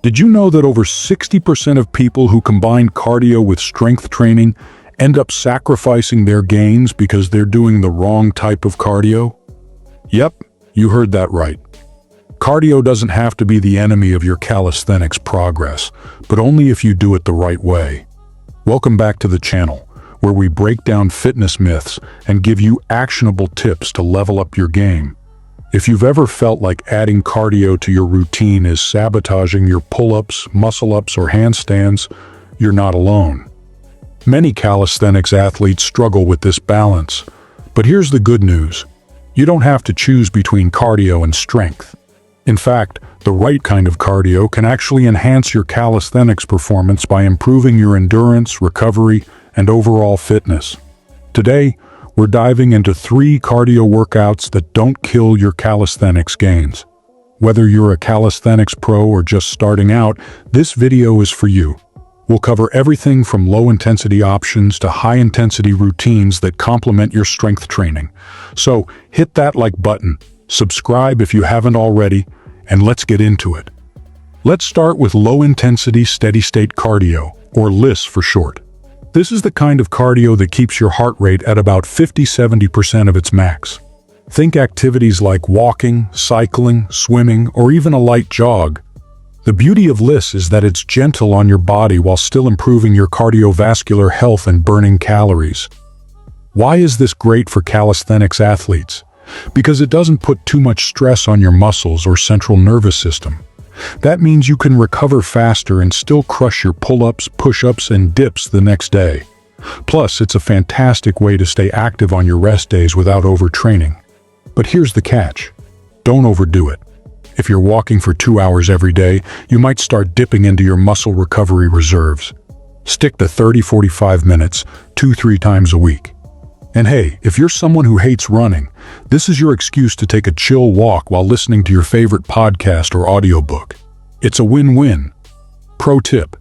Did you know that over 60% of people who combine cardio with strength training end up sacrificing their gains because they're doing the wrong type of cardio? Yep, you heard that right. Cardio doesn't have to be the enemy of your calisthenics progress, but only if you do it the right way. Welcome back to the channel, where we break down fitness myths and give you actionable tips to level up your game. If you've ever felt like adding cardio to your routine is sabotaging your pull-ups, muscle-ups, or handstands, you're not alone. Many calisthenics athletes struggle with this balance, but here's the good news. You don't have to choose between cardio and strength. In fact, the right kind of cardio can actually enhance your calisthenics performance by improving your endurance, recovery, and overall fitness. Today, we're diving into 3 cardio workouts that don't kill your calisthenics gains. Whether you're a calisthenics pro or just starting out, this video is for you. We'll cover everything from low-intensity options to high-intensity routines that complement your strength training. So hit that like button, subscribe if you haven't already, and let's get into it. Let's start with low-intensity steady-state cardio, or LISS for short. This is the kind of cardio that keeps your heart rate at about 50–70% of its max. Think activities like walking, cycling, swimming, or even a light jog. The beauty of LISS is that it's gentle on your body while still improving your cardiovascular health and burning calories. Why is this great for calisthenics athletes? Because it doesn't put too much stress on your muscles or central nervous system. That means you can recover faster and still crush your pull-ups, push-ups, and dips the next day. Plus, it's a fantastic way to stay active on your rest days without overtraining. But here's the catch. Don't overdo it. If you're walking for 2 hours every day, you might start dipping into your muscle recovery reserves. Stick to 30–45 minutes, 2–3 times a week. And hey, if you're someone who hates running, this is your excuse to take a chill walk while listening to your favorite podcast or audiobook. It's a win-win. Pro tip: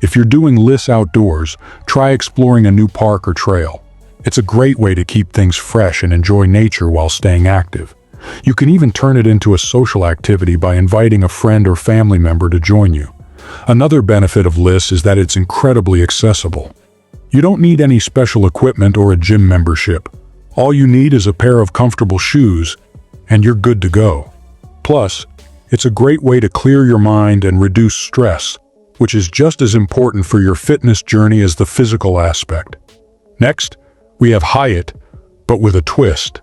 if you're doing LISS outdoors, try exploring a new park or trail. It's a great way to keep things fresh and enjoy nature while staying active. You can even turn it into a social activity by inviting a friend or family member to join you. Another benefit of LISS is that it's incredibly accessible. You don't need any special equipment or a gym membership. All you need is a pair of comfortable shoes, and you're good to go. Plus, it's a great way to clear your mind and reduce stress, which is just as important for your fitness journey as the physical aspect. Next, we have HIIT, but with a twist.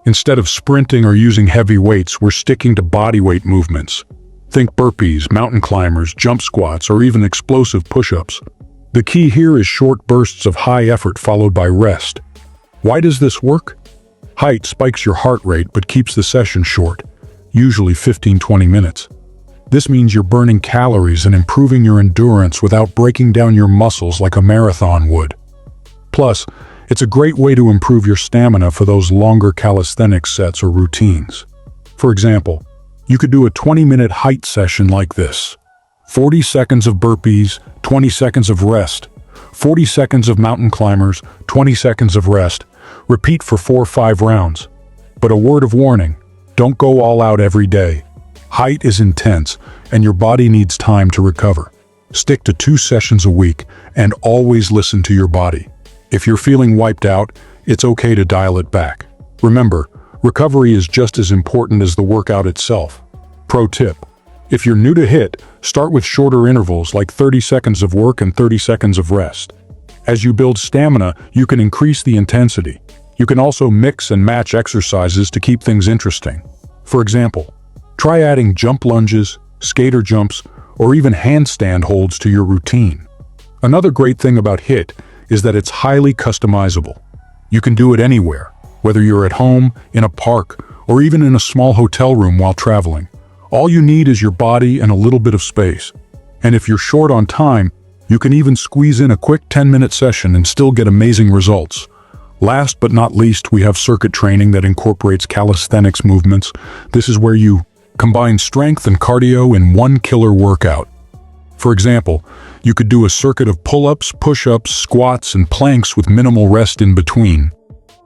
Instead of sprinting or using heavy weights, we're sticking to bodyweight movements. Think burpees, mountain climbers, jump squats, or even explosive push-ups. The key here is short bursts of high effort followed by rest. Why does this work? HIIT spikes your heart rate but keeps the session short, usually 15–20 minutes. This means you're burning calories and improving your endurance without breaking down your muscles like a marathon would. Plus, it's a great way to improve your stamina for those longer calisthenics sets or routines. For example, you could do a 20-minute HIIT session like this. 40 seconds of burpees, 20 seconds of rest. 40 seconds of mountain climbers, 20 seconds of rest. Repeat for 4 or 5 rounds. But a word of warning, don't go all out every day. HIIT is intense, and your body needs time to recover. Stick to 2 sessions a week, and always listen to your body. If you're feeling wiped out, it's okay to dial it back. Remember, recovery is just as important as the workout itself. Pro tip: if you're new to HIIT, start with shorter intervals like 30 seconds of work and 30 seconds of rest. As you build stamina, you can increase the intensity. You can also mix and match exercises to keep things interesting. For example, try adding jump lunges, skater jumps, or even handstand holds to your routine. Another great thing about HIIT is that it's highly customizable. You can do it anywhere, whether you're at home, in a park, or even in a small hotel room while traveling. All you need is your body and a little bit of space. And if you're short on time, you can even squeeze in a quick 10-minute session and still get amazing results. Last but not least, we have circuit training that incorporates calisthenics movements. This is where you combine strength and cardio in one killer workout. For example, you could do a circuit of pull-ups, push-ups, squats, and planks with minimal rest in between.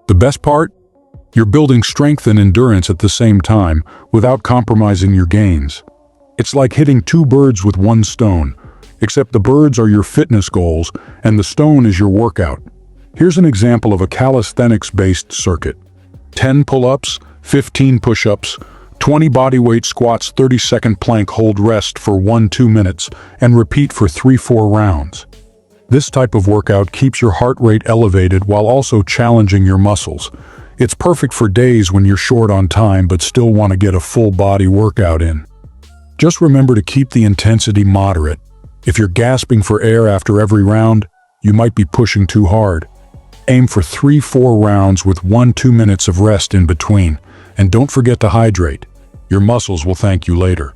The best part? You're building strength and endurance at the same time without compromising your gains. It's like hitting two birds with one stone, except the birds are your fitness goals and the stone is your workout. Here's an example of a calisthenics-based circuit. 10 pull-ups, 15 push-ups, 20 bodyweight squats, 30-second plank hold rest for 1-2 minutes, and repeat for 3-4 rounds. This type of workout keeps your heart rate elevated while also challenging your muscles. It's perfect for days when you're short on time but still want to get a full body workout in. Just remember to keep the intensity moderate. If you're gasping for air after every round, you might be pushing too hard. Aim for 3-4 rounds with 1-2 minutes of rest in between, and don't forget to hydrate. Your muscles will thank you later.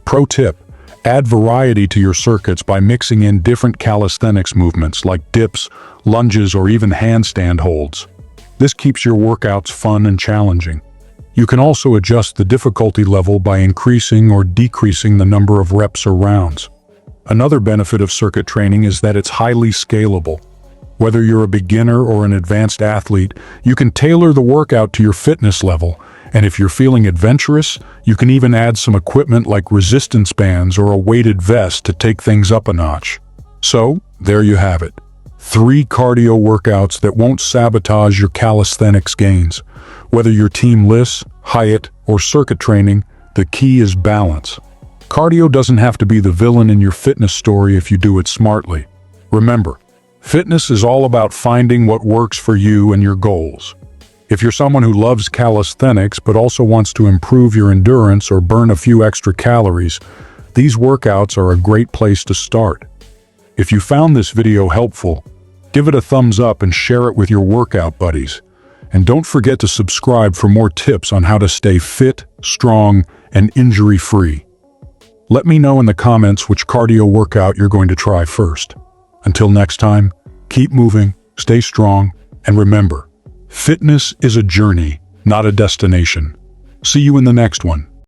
Pro tip: add variety to your circuits by mixing in different calisthenics movements like dips, lunges, or even handstand holds. This keeps your workouts fun and challenging. You can also adjust the difficulty level by increasing or decreasing the number of reps or rounds. Another benefit of circuit training is that it's highly scalable. Whether you're a beginner or an advanced athlete, you can tailor the workout to your fitness level, and if you're feeling adventurous, you can even add some equipment like resistance bands or a weighted vest to take things up a notch. So, there you have it. 3 cardio workouts that won't sabotage your calisthenics gains. Whether you're team lifts, HIIT, or circuit training, the key is balance. Cardio doesn't have to be the villain in your fitness story if you do it smartly. Remember, fitness is all about finding what works for you and your goals. If you're someone who loves calisthenics but also wants to improve your endurance or burn a few extra calories, these workouts are a great place to start. If you found this video helpful, give it a thumbs up and share it with your workout buddies. And don't forget to subscribe for more tips on how to stay fit, strong, and injury-free. Let me know in the comments which cardio workout you're going to try first. Until next time, keep moving, stay strong, and remember, fitness is a journey, not a destination. See you in the next one.